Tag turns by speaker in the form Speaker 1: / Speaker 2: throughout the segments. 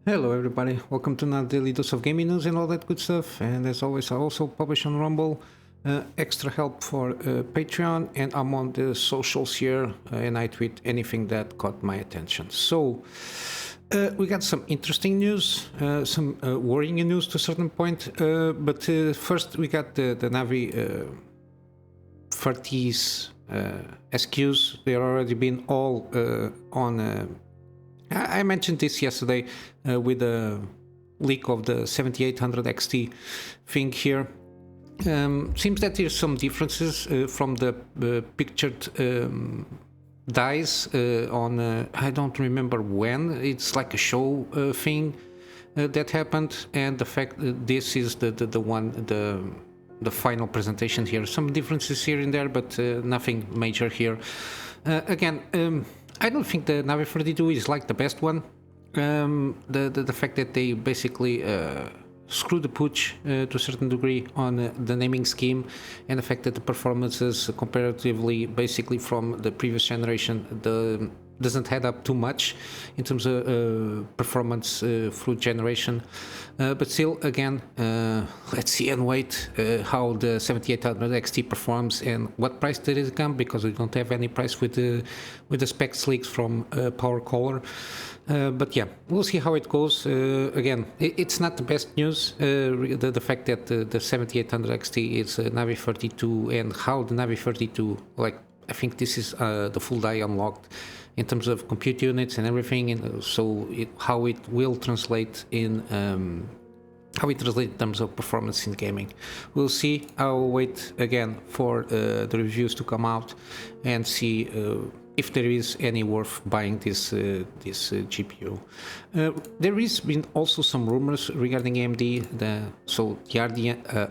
Speaker 1: Hello everybody, welcome to another daily dose of gaming news and all that good stuff. And as always, I also publish on Rumble extra help for Patreon, and I'm on the socials here and I tweet anything that caught my attention. So we got some interesting news, some worrying news to a certain point, but first we got the Navi 30s SQs. They're already been all on. I mentioned this yesterday with the leak of the 7800 XT thing here. Seems that there's some differences from the pictured dies on, I don't remember when, it's like a show thing that happened, and the fact that this is the final presentation here. Some differences here and there, but nothing major here. Again, I don't think the Navi 32 is like the best one. The fact that they basically screw the pooch to a certain degree on the naming scheme, and the fact that the performances comparatively basically from the previous generation doesn't add up too much in terms of performance through generation. But still, again, let's see and wait how the 7800 XT performs and what price did it come, because we don't have any price with the specs leaks from Power Caller. But yeah, we'll see how it goes. Again, it's not the best news, the fact that the 7800 XT is Navi 32, and how the Navi 32, like, I think this is the full die unlocked in terms of compute units and everything, and so how it will translate in terms of performance in gaming. We'll see. I'll wait again for the reviews to come out and see if there is any worth buying this GPU. There has been also some rumors regarding AMD, the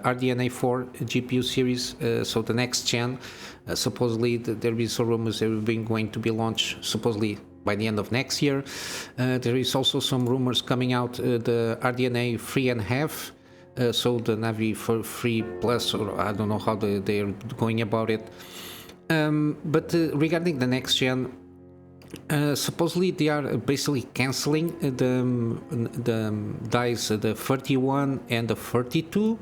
Speaker 1: RDNA4 GPU series, so the next gen. Supposedly there is some rumors that have been going to be launched supposedly by the end of next year. There is also some rumors coming out the RDNA 3.5, so the Navi for 3 Plus, or I don't know how they're going about it. But regarding the next gen, supposedly they are basically cancelling the dies, the 31 and the 32.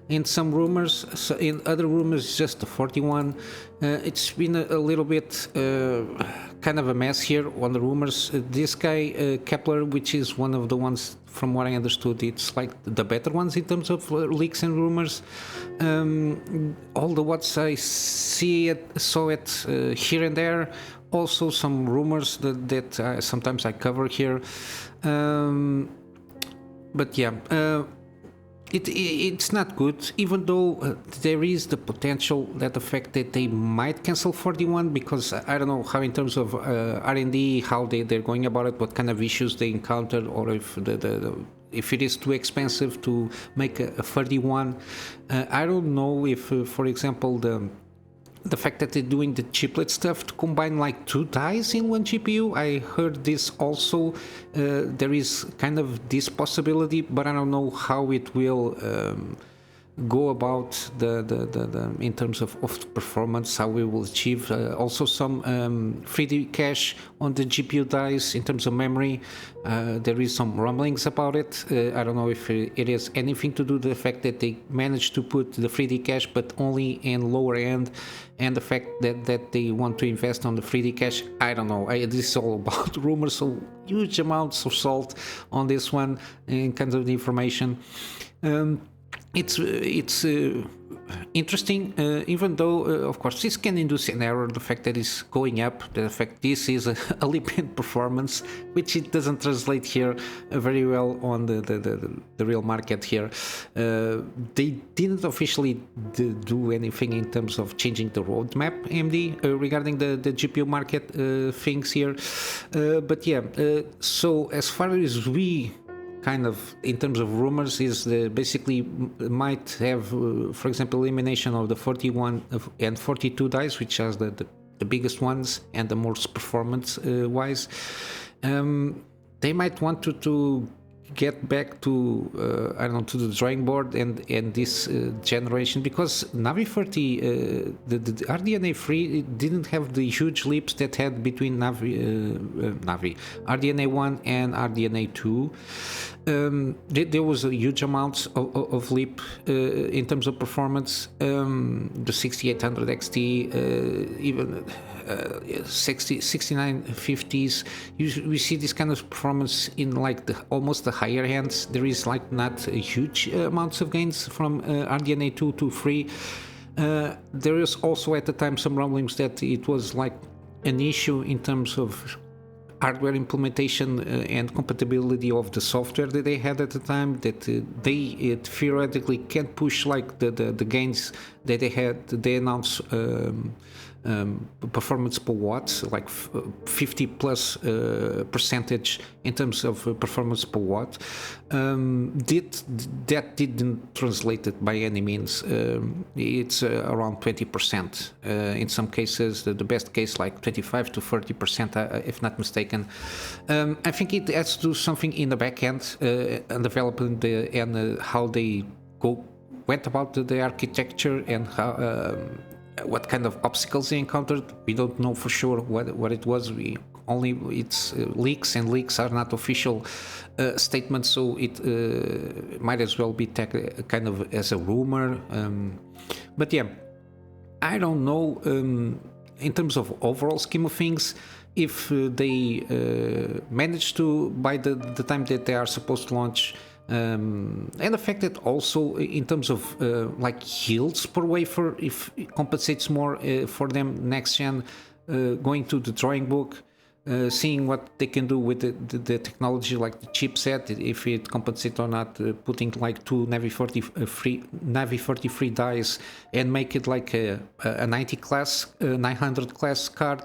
Speaker 1: In some rumors, in other rumors, just the 41. It's been a little bit kind of a mess here on the rumors. This guy, Kepler, which is one of the ones, from what I understood, it's like the better ones in terms of leaks and rumors. All the what I saw it here and there. Also some rumors that sometimes I cover here. But yeah. It's not good, even though there is the potential that the fact that they might cancel 41, because I don't know how in terms of R&D, how they're going about it, what kind of issues they encounter, or if if it is too expensive to make a 31. I don't know if, for example, the fact that they're doing the chiplet stuff to combine like 2 dies in one GPU. I heard this also. There is kind of this possibility, but I don't know how it will go about the in terms of performance, how we will achieve also some 3D cache on the GPU dies in terms of memory. There is some rumblings about it. I don't know if it has anything to do with the fact that they managed to put the 3D cache but only in lower end, and the fact that they want to invest on the 3D cache. I don't know. This is all about rumors, so huge amounts of salt on this one in kinds of the information. It's interesting, even though, of course, this can induce an error. The fact that it's going up, the fact this is a leap in performance, which it doesn't translate here very well on the real market here. They didn't officially do anything in terms of changing the roadmap, AMD, regarding the GPU market things here. But yeah, so as far as we kind of in terms of rumors is basically might have, for example, elimination of the 41 and 42 dies, which are the biggest ones and the most performance wise. They might want to get back to I don't know, to the drawing board and this generation, because Navi 30, the RDNA3 didn't have the huge leaps that had between Navi RDNA1 and RDNA2. There was a huge amount of leap in terms of performance. The 6800 XT, even 6950s, we see this kind of performance in like almost the higher ends. There is like not huge amounts of gains from RDNA2 to 3. There is also at the time some rumblings that it was like an issue in terms of hardware implementation and compatibility of the software that they had at the time, that they theoretically can't push like the gains that they announced performance per watt, like 50 plus percentage in terms of performance per watt. That didn't translate it by any means. It's around 20%. In some cases, the best case like 25 to 30%, if not mistaken. I think it has to do something in the back end and development and how they went about the architecture and how. What kind of obstacles they encountered. We don't know for sure what it was. It's leaks, and leaks are not official statements, so it might as well be kind of as a rumor. But yeah, I don't know in terms of overall scheme of things if they manage to, by the time that they are supposed to launch, and the fact that also in terms of like yields per wafer, if it compensates more for them next gen, going to the drawing book, seeing what they can do with the technology, like the chipset, if it compensates or not, putting like two Navi 33 dies and make it like a 90 class 900 class card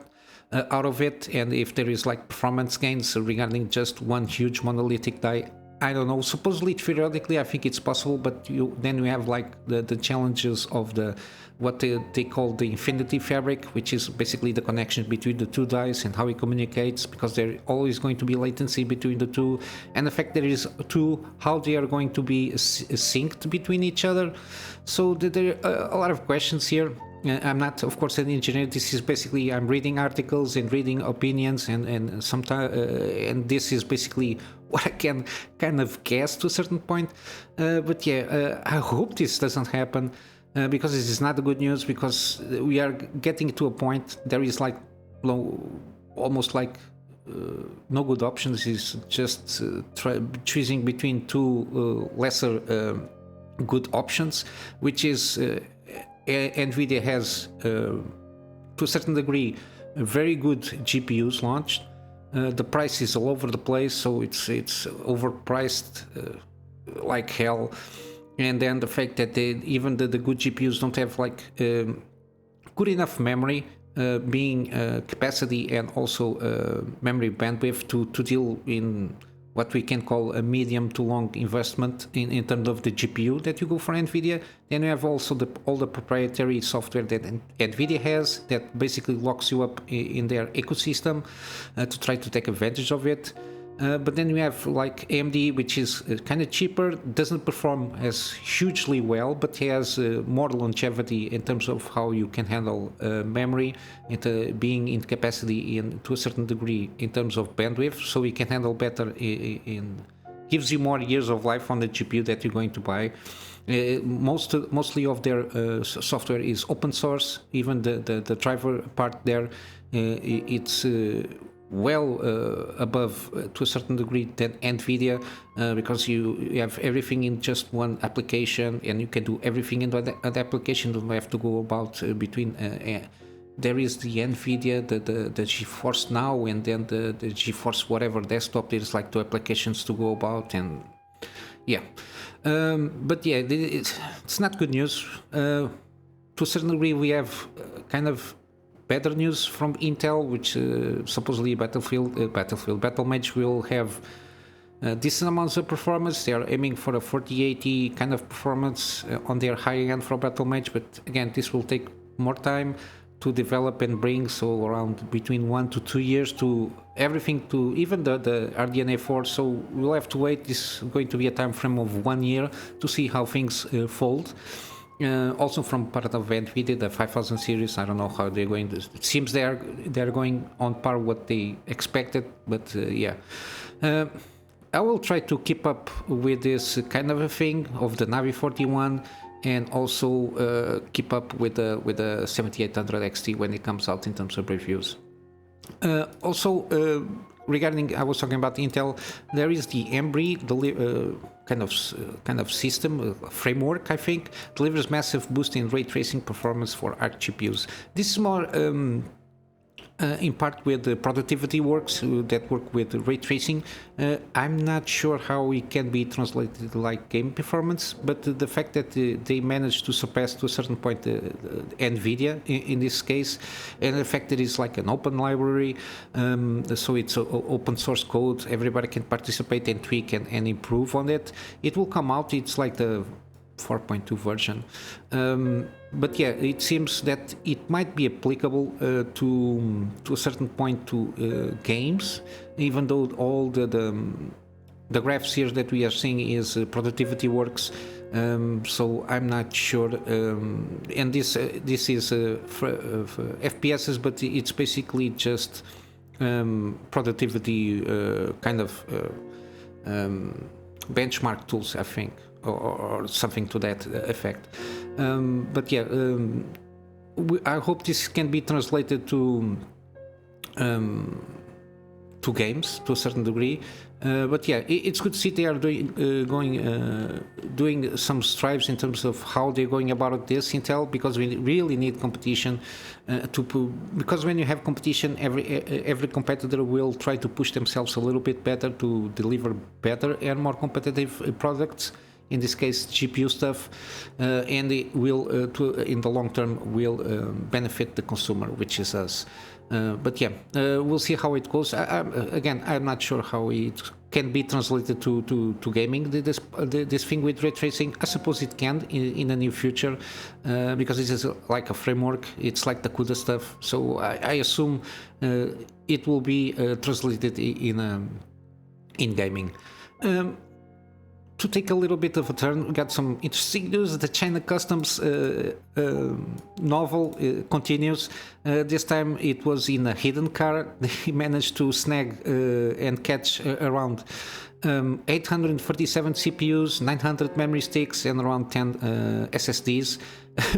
Speaker 1: out of it, and if there is like performance gains regarding just one huge monolithic die. I don't know. Supposedly, theoretically, I think it's possible, but then we have like the challenges of what they call the infinity fabric, which is basically the connection between the two dies and how it communicates, because there always going to be latency between the two, and the fact there is two, how they are going to be synced between each other. So there are a lot of questions here. I'm not, of course, an engineer. This is basically, I'm reading articles and reading opinions, and sometimes, and this is basically what I can kind of guess to a certain point. But yeah, I hope this doesn't happen, because this is not good news, because we are getting to a point, there is like almost like no good options. Is just choosing between two lesser good options, which is NVIDIA has, to a certain degree, very good GPUs launched. The price is all over the place, so it's overpriced like hell. And then the fact that even the good GPUs don't have like good enough memory, being capacity and also memory bandwidth to deal in what we can call a medium to long investment in terms of the GPU that you go for NVIDIA. Then you have also all the proprietary software that NVIDIA has that basically locks you up in their ecosystem to try to take advantage of it. But then we have like AMD, which is kind of cheaper, doesn't perform as hugely well, but has more longevity in terms of how you can handle memory, being in capacity to a certain degree in terms of bandwidth, so you can handle better gives you more years of life on the GPU that you're going to buy. Mostly of their software is open source. Even the driver part there, it's well above to a certain degree than NVIDIA, because you have everything in just one application, and you can do everything in that application. You don't have to go about between. There is the NVIDIA, the GeForce Now, and then the GeForce whatever desktop. There's like two applications to go about, and yeah. But yeah, it's not good news. To a certain degree, we have kind of better news from Intel, which supposedly Battlemage will have decent amounts of performance. They are aiming for a 4080 kind of performance on their high end for Battlemage, but again, this will take more time. to develop and bring, so around between 1 to 2 years to everything, to even the RDNA4. So we'll have to wait. This is going to be a time frame of 1 year to see how things fold. Also from part of NVIDIA, the 5000 series, I don't know how they're going to, it seems they're going on par what they expected, but yeah. I will try to keep up with this kind of a thing of the Navi 41, and also keep up with the 7800 XT when it comes out in terms of reviews. Also, regarding, I was talking about Intel, there is the Embree kind of system framework. I think delivers massive boost in ray tracing performance for ARC GPUs. This is more in part with the productivity works that work with ray tracing. I'm not sure how it can be translated like game performance, but the fact that they managed to surpass to a certain point NVIDIA in this case, and the fact that it's like an open library, so it's open source code, everybody can participate and tweak and improve on it. It will come out, it's like the 4.2 version, but yeah, it seems that it might be applicable to a certain point to games, even though all the graphs here that we are seeing is productivity works. So I'm not sure, and this is for FPSs, but it's basically just productivity kind of benchmark tools, I think, or something to that effect. But yeah, I hope this can be translated to games to a certain degree. But yeah, it's good to see they are doing some strives in terms of how they're going about this, Intel, because we really need competition because when you have competition, every competitor will try to push themselves a little bit better to deliver better and more competitive products. In this case, GPU stuff, and it will, in the long term, will benefit the consumer, which is us. But yeah, we'll see how it goes. Again, I'm not sure how it can be translated to gaming. This thing with ray tracing, I suppose it can in the near future, because this is like a framework. It's like the CUDA stuff. So I assume it will be translated in gaming. To take a little bit of a turn, we got some interesting news. The China Customs novel continues. This time it was in a hidden car. They managed to snag and catch around 847 CPUs, 900 memory sticks, and around 10 SSDs,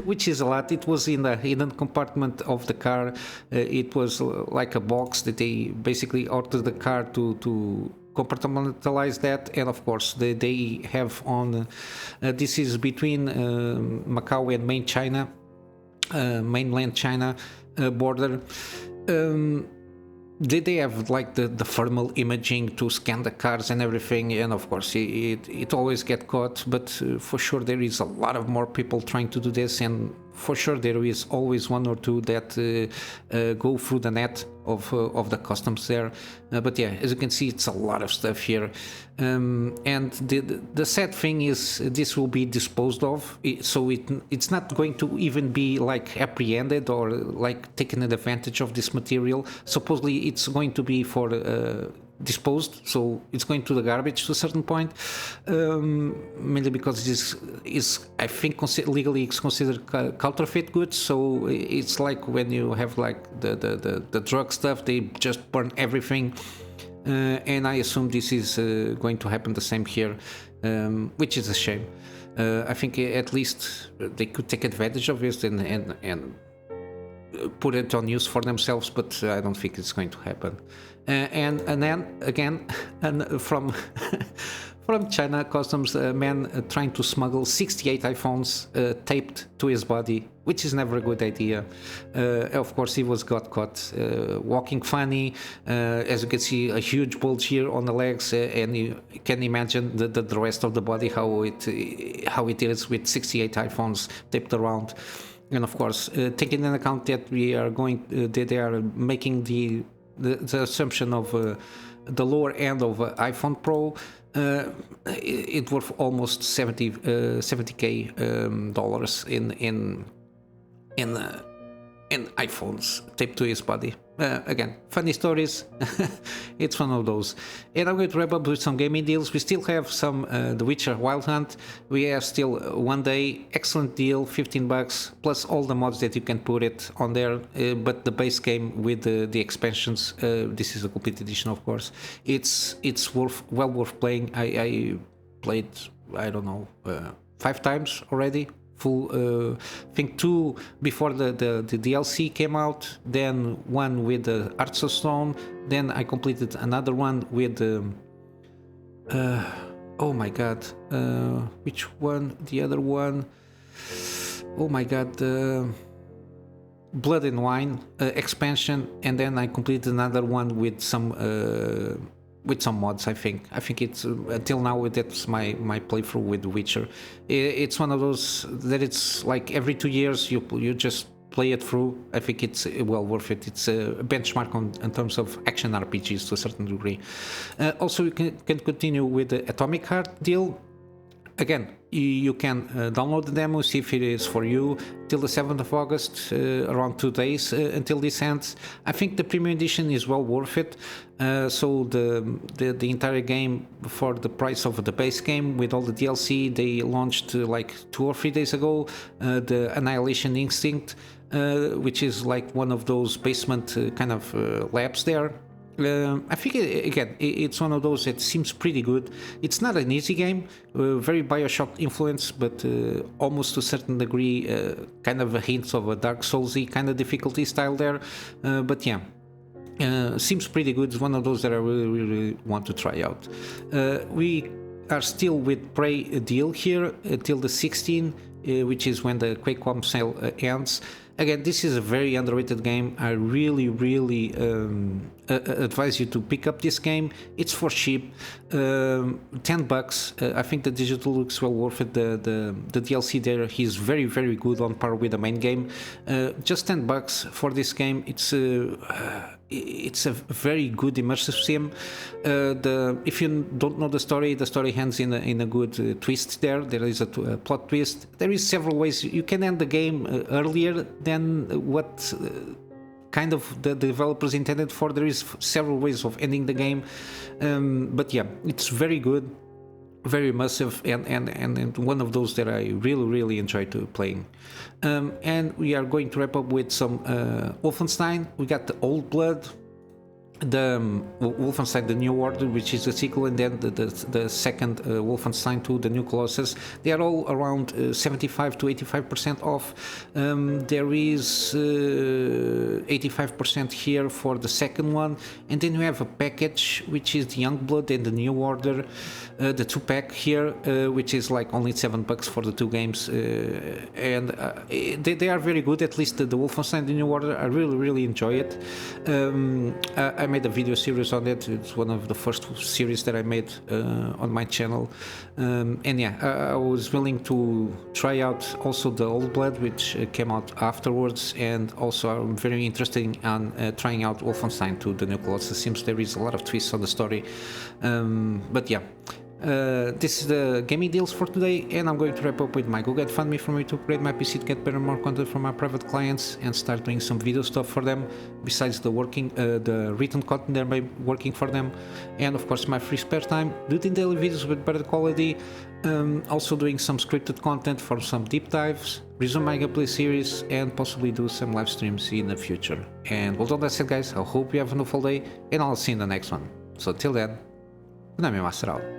Speaker 1: which is a lot. It was in the hidden compartment of the car. It was like a box that they basically ordered the car to compartmentalize that, and of course they have on this is between Macau and mainland China border. They have like the thermal imaging to scan the cars and everything, and of course it always get caught, but for sure there is a lot of more people trying to do this, and for sure there is always one or two that go through the net of the customs there. But yeah, as you can see, it's a lot of stuff here, and the sad thing is this will be disposed of, so it's not going to even be like apprehended or like taken advantage of this material. Supposedly it's going to be for disposed, so it's going to the garbage to a certain point, mainly because this is I think legally it's considered counterfeit goods. So it's like when you have like the drug stuff, they just burn everything, and I assume this is going to happen the same here, which is a shame. I think at least they could take advantage of this and put it on use for themselves, but I don't think it's going to happen. And then again, and from China Customs, a man trying to smuggle 68 iPhones taped to his body, which is never a good idea. Of course, he got caught walking funny. As you can see, a huge bulge here on the legs, and you can imagine the rest of the body, how it is with 68 iPhones taped around. And of course, taking into account that they are making the assumption of the lower end of iPhone Pro, it worth almost $70K dollars in and iPhones taped to his body. Again, funny stories. It's one of those. And I'm going to wrap up with some gaming deals. We still have some The Witcher Wild Hunt. We have still 1 day, excellent deal, $15 plus all the mods that you can put it on there. But the base game with the expansions, this is a complete edition, of course. It's well worth playing. I played, I don't know, 5 times already. Full, I think 2 before the DLC came out, then 1 with the Hearts of Stone, then I completed another one with oh my god, which one? The other one, oh my god, Blood and Wine expansion, and then I completed another one with some mods. I think it's until now that's my playthrough with Witcher. It's one of those that it's like every 2 years you just play it through. I think it's well worth it. It's a benchmark in terms of action RPGs to a certain degree. Also, you can continue with the Atomic Heart deal. Again, you can download the demo, see if it is for you, till the 7th of August, around 2 days until this ends. I think the premium edition is well worth it. So the entire game for the price of the base game with all the DLC, they launched like 2 or 3 days ago, the Annihilation Instinct, which is like one of those basement kind of labs there. I think, again, it's one of those that seems pretty good. It's not an easy game, very Bioshock influence, but almost to a certain degree, kind of a hint of a Dark Souls-y kind of difficulty style there. But yeah, seems pretty good. It's one of those that I really want to try out. We are still with Prey deal here till the 16th, which is when the QuakeCom sale ends. Again, this is a very underrated game. I really advise you to pick up this game. It's for cheap, $10. I think the digital looks well worth it. The DLC there, he's very good on par with the main game. Just $10 for this game. It's a very good immersive sim. If you don't know the story ends in a good twist there. There is a plot twist. There is several ways you can end the game earlier than what kind of the developers intended for. There is several ways of ending the game. But yeah, it's very good, very immersive, and one of those that I really enjoy playing. And we are going to wrap up with some Wolfenstein. We got the Old Blood, the Wolfenstein The New Order, which is the sequel, and then the second Wolfenstein 2, The New Colossus. They are all around 75 to 85% off. There is 85% here for the second one, and then we have a package which is the Young Blood and The New Order, the 2-pack here, which is like only $7 for the 2 games, and they are very good. At least the Wolfenstein The New Order, I really enjoy it. I made a video series on it. It's one of the first series that I made on my channel, and yeah, I was willing to try out also the Old Blood, which came out afterwards, and also I'm very interested in trying out Wolfenstein 2, The New Colossus. Seems there is a lot of twists on the story, but yeah. This is the gaming deals for today, and I'm going to wrap up with my GoGetFundMe for me to upgrade my PC to get better, more content from my private clients and start doing some video stuff for them, besides the written content that I'm working for them, and of course my free spare time, doing daily videos with better quality, also doing some scripted content for some deep dives, resume my gameplay series, and possibly do some live streams in the future. And with all that said, guys, I hope you have a wonderful day, and I'll see you in the next one. So till then, Kunamy Master out.